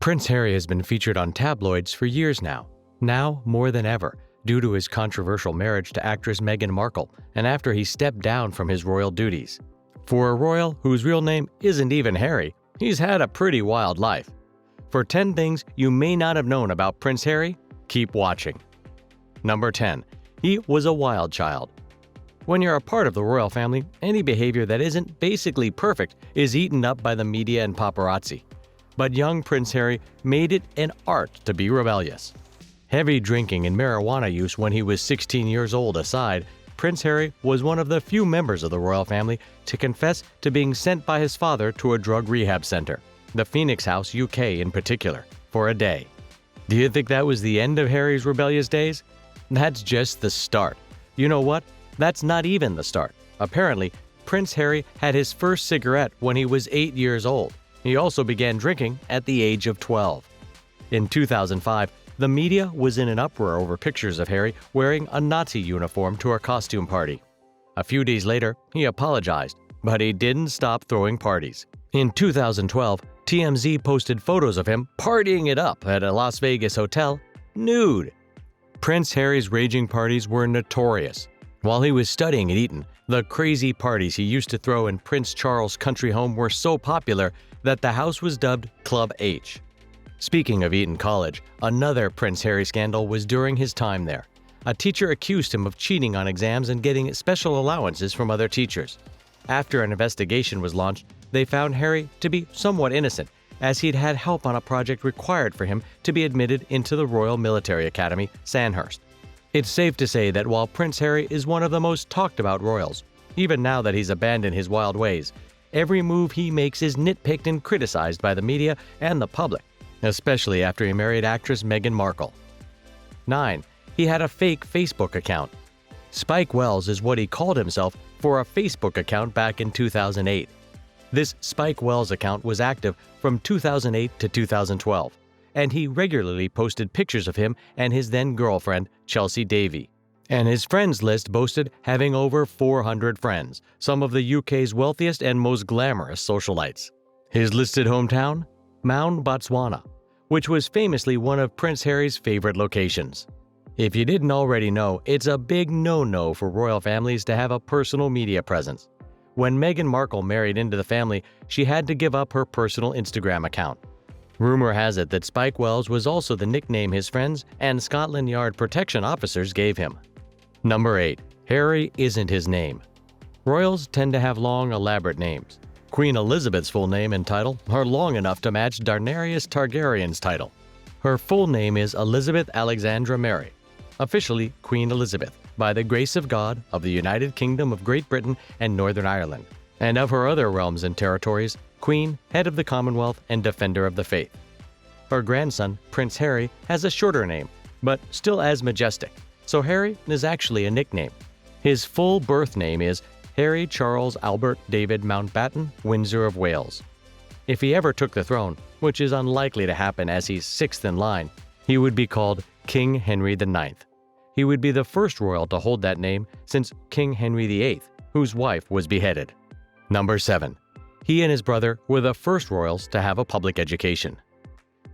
Prince Harry has been featured on tabloids for years now more than ever, due to his controversial marriage to actress Meghan Markle and after he stepped down from his royal duties. For a royal whose real name isn't even Harry, he's had a pretty wild life. For 10 things you may not have known about Prince Harry, keep watching. Number 10. He was a wild child. When you're a part of the royal family, any behavior that isn't basically perfect is eaten up by the media and paparazzi. But young Prince Harry made it an art to be rebellious. Heavy drinking and marijuana use when he was 16 years old aside, Prince Harry was one of the few members of the royal family to confess to being sent by his father to a drug rehab center, the Phoenix House, UK in particular, for a day. Do you think that was the end of Harry's rebellious days? That's just the start. You know what? That's not even the start. Apparently, Prince Harry had his first cigarette when he was 8 years old. He also began drinking at the age of 12. In 2005, the media was in an uproar over pictures of Harry wearing a Nazi uniform to a costume party. A few days later, he apologized, but he didn't stop throwing parties. In 2012, TMZ posted photos of him partying it up at a Las Vegas hotel, nude. Prince Harry's raging parties were notorious. While he was studying at Eton, the crazy parties he used to throw in Prince Charles' country home were so popular that the house was dubbed Club H. Speaking of Eton College, another Prince Harry scandal was during his time there. A teacher accused him of cheating on exams and getting special allowances from other teachers. After an investigation was launched, they found Harry to be somewhat innocent, as he'd had help on a project required for him to be admitted into the Royal Military Academy, Sandhurst. It's safe to say that while Prince Harry is one of the most talked about royals, even now that he's abandoned his wild ways, every move he makes is nitpicked and criticized by the media and the public, especially after he married actress Meghan Markle. 9. He had a fake Facebook account. Spike Wells is what he called himself for a Facebook account back in 2008. This Spike Wells account was active from 2008 to 2012, and he regularly posted pictures of him and his then-girlfriend, Chelsea Davy. And his friends list boasted having over 400 friends, some of the UK's wealthiest and most glamorous socialites. His listed hometown? Maun, Botswana, which was famously one of Prince Harry's favorite locations. If you didn't already know, it's a big no-no for royal families to have a personal media presence. When Meghan Markle married into the family, she had to give up her personal Instagram account. Rumor has it that Spike Wells was also the nickname his friends and Scotland Yard protection officers gave him. Number 8. Harry isn't his name. Royals tend to have long, elaborate names. Queen Elizabeth's full name and title are long enough to match Daenerys Targaryen's title. Her full name is Elizabeth Alexandra Mary, officially Queen Elizabeth, by the grace of God of the United Kingdom of Great Britain and Northern Ireland, and of her other realms and territories, Queen, Head of the Commonwealth, and Defender of the Faith. Her grandson, Prince Harry, has a shorter name, but still as majestic, so Harry is actually a nickname. His full birth name is Harry Charles Albert David Mountbatten, Windsor of Wales. If he ever took the throne, which is unlikely to happen as he's sixth in line, he would be called King Henry IX. He would be the first royal to hold that name since King Henry VIII, whose wife was beheaded. Number 7. He and his brother were the first royals to have a public education.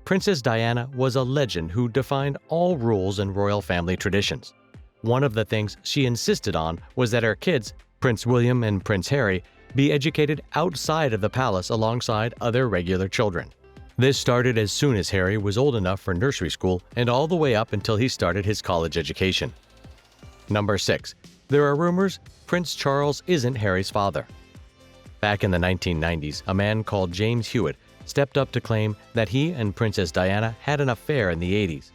Princess Diana was a legend who defined all rules and royal family traditions. One of the things she insisted on was that her kids, Prince William and Prince Harry, be educated outside of the palace alongside other regular children. This started as soon as Harry was old enough for nursery school and all the way up until he started his college education. Number 6. There are rumors Prince Charles isn't Harry's father. Back in the 1990s, a man called James Hewitt stepped up to claim that he and Princess Diana had an affair in the 80s.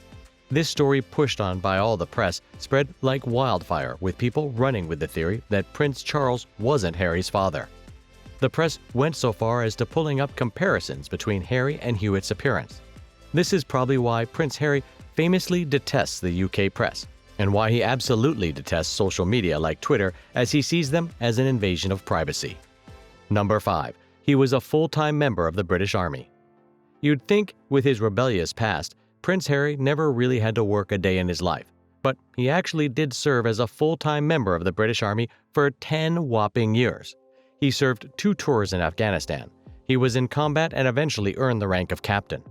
This story, pushed on by all the press, spread like wildfire, with people running with the theory that Prince Charles wasn't Harry's father. The press went so far as to pulling up comparisons between Harry and Hewitt's appearance. This is probably why Prince Harry famously detests the UK press, and why he absolutely detests social media like Twitter, as he sees them as an invasion of privacy. Number 5. He was a full-time member of the British Army. You'd think, with his rebellious past, Prince Harry never really had to work a day in his life, but he actually did serve as a full-time member of the British Army for 10 whopping years. He served 2 tours in Afghanistan. He was in combat and eventually earned the rank of captain.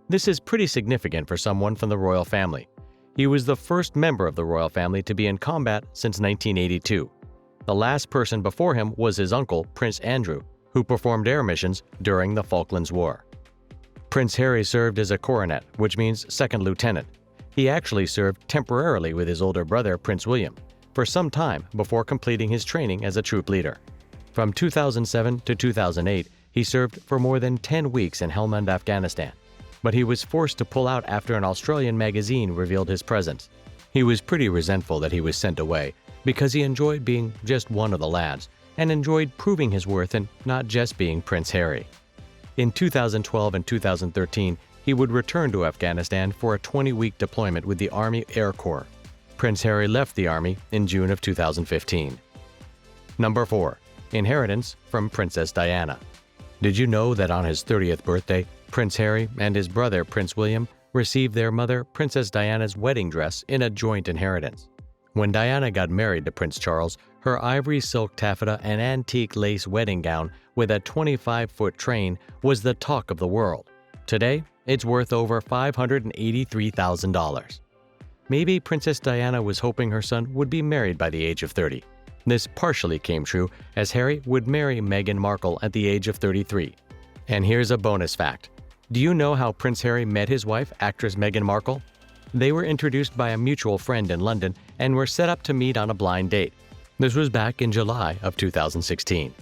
This is pretty significant for someone from the royal family. He was the first member of the royal family to be in combat since 1982. The last person before him was his uncle, Prince Andrew, who performed air missions during the Falklands War. Prince Harry served as a coronet, which means second lieutenant. He actually served temporarily with his older brother, Prince William, for some time before completing his training as a troop leader. From 2007 to 2008, he served for more than 10 weeks in Helmand, Afghanistan, but he was forced to pull out after an Australian magazine revealed his presence. He was pretty resentful that he was sent away because he enjoyed being just one of the lads and enjoyed proving his worth and not just being Prince Harry. In 2012 and 2013, he would return to Afghanistan for a 20-week deployment with the Army Air Corps. Prince Harry left the Army in June of 2015. Number 4. Inheritance from Princess Diana. Did you know that on his 30th birthday, Prince Harry and his brother Prince William received their mother Princess Diana's wedding dress in a joint inheritance? When Diana got married to Prince Charles, her ivory silk taffeta and antique lace wedding gown with a 25-foot train was the talk of the world. Today, it's worth over $583,000. Maybe Princess Diana was hoping her son would be married by the age of 30. This partially came true, as Harry would marry Meghan Markle at the age of 33. And here's a bonus fact. Do you know how Prince Harry met his wife, actress Meghan Markle? They were introduced by a mutual friend in London and were set up to meet on a blind date. This was back in July of 2016.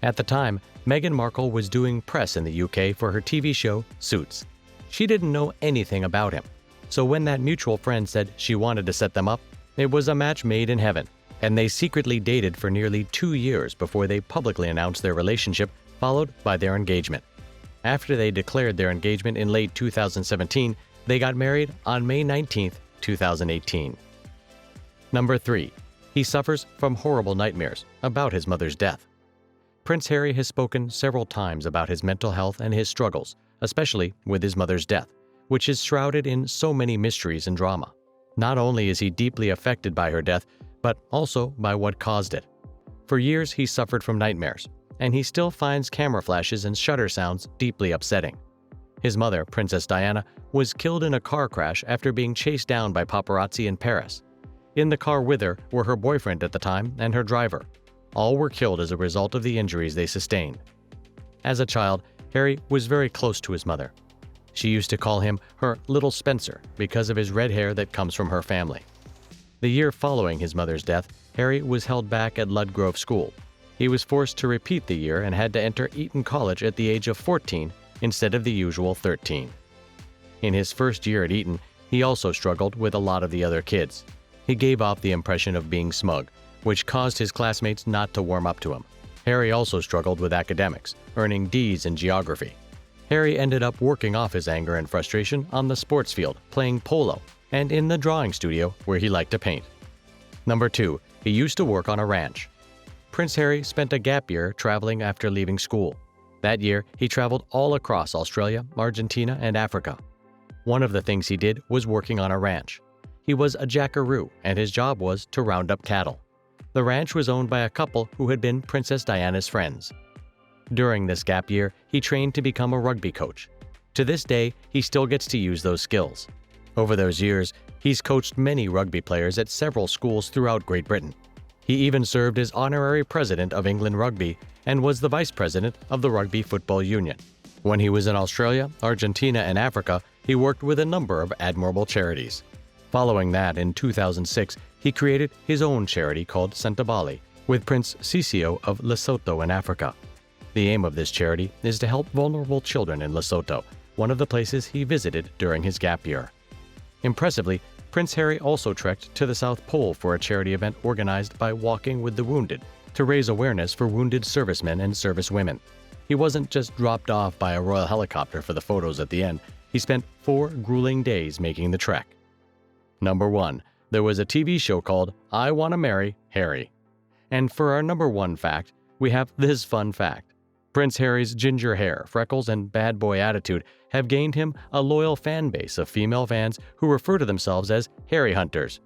At the time, Meghan Markle was doing press in the UK for her TV show, Suits. She didn't know anything about him. So when that mutual friend said she wanted to set them up, it was a match made in heaven, and they secretly dated for nearly 2 years before they publicly announced their relationship, followed by their engagement. After they declared their engagement in late 2017, they got married on May 19, 2018. Number 3. He suffers from horrible nightmares about his mother's death. Prince Harry has spoken several times about his mental health and his struggles, especially with his mother's death, which is shrouded in so many mysteries and drama. Not only is he deeply affected by her death, but also by what caused it. For years, he suffered from nightmares, and he still finds camera flashes and shutter sounds deeply upsetting. His mother, Princess Diana, was killed in a car crash after being chased down by paparazzi in Paris. In the car with her were her boyfriend at the time and her driver. All were killed as a result of the injuries they sustained. As a child, Harry was very close to his mother. She used to call him her little Spencer because of his red hair that comes from her family. The year following his mother's death, Harry was held back at Ludgrove School. He was forced to repeat the year and had to enter Eton College at the age of 14 instead of the usual 13. In his first year at Eton, he also struggled with a lot of the other kids. He gave off the impression of being smug, which caused his classmates not to warm up to him. Harry also struggled with academics, earning D's in geography. Harry ended up working off his anger and frustration on the sports field, playing polo, and in the drawing studio where he liked to paint. Number 2. He used to work on a ranch. Prince Harry spent a gap year traveling after leaving school. That year, he traveled all across Australia, Argentina, and Africa. One of the things he did was working on a ranch. He was a jackaroo, and his job was to round up cattle. The ranch was owned by a couple who had been Princess Diana's friends. During this gap year, he trained to become a rugby coach. To this day, he still gets to use those skills. Over those years, he's coached many rugby players at several schools throughout Great Britain. He even served as honorary president of England Rugby and was the vice president of the Rugby Football Union. When he was in Australia, Argentina, and Africa, he worked with a number of admirable charities. Following that, in 2006, he created his own charity called Sentebale with Prince Seeiso of Lesotho in Africa. The aim of this charity is to help vulnerable children in Lesotho, one of the places he visited during his gap year. Impressively, Prince Harry also trekked to the South Pole for a charity event organized by Walking with the Wounded to raise awareness for wounded servicemen and servicewomen. He wasn't just dropped off by a royal helicopter for the photos at the end. He spent 4 grueling days making the trek. Number 1. There was a TV show called I Want to Marry Harry. And for our number 1 fact, we have this fun fact. Prince Harry's ginger hair, freckles, and bad boy attitude have gained him a loyal fan base of female fans who refer to themselves as Harry Hunters.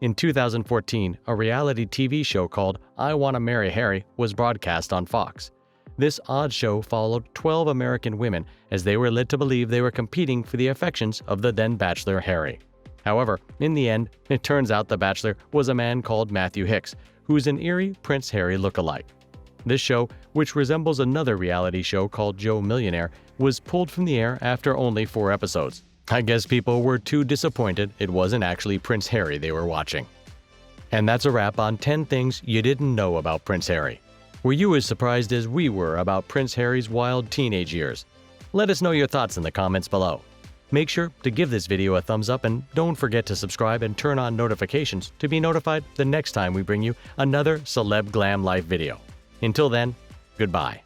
In 2014, a reality TV show called I Want to Marry Harry was broadcast on Fox. this odd show followed 12 American women as they were led to believe they were competing for the affections of the then bachelor Harry. However, in the end, it turns out the bachelor was a man called Matthew Hicks, who's an eerie Prince Harry lookalike. This show, which resembles another reality show called Joe Millionaire, was pulled from the air after only 4 episodes. I guess people were too disappointed it wasn't actually Prince Harry they were watching. And that's a wrap on 10 things you didn't know about Prince Harry. Were you as surprised as we were about Prince Harry's wild teenage years? Let us know your thoughts in the comments below. Make sure to give this video a thumbs up and don't forget to subscribe and turn on notifications to be notified the next time we bring you another Celeb Glam Life video. Until then, goodbye.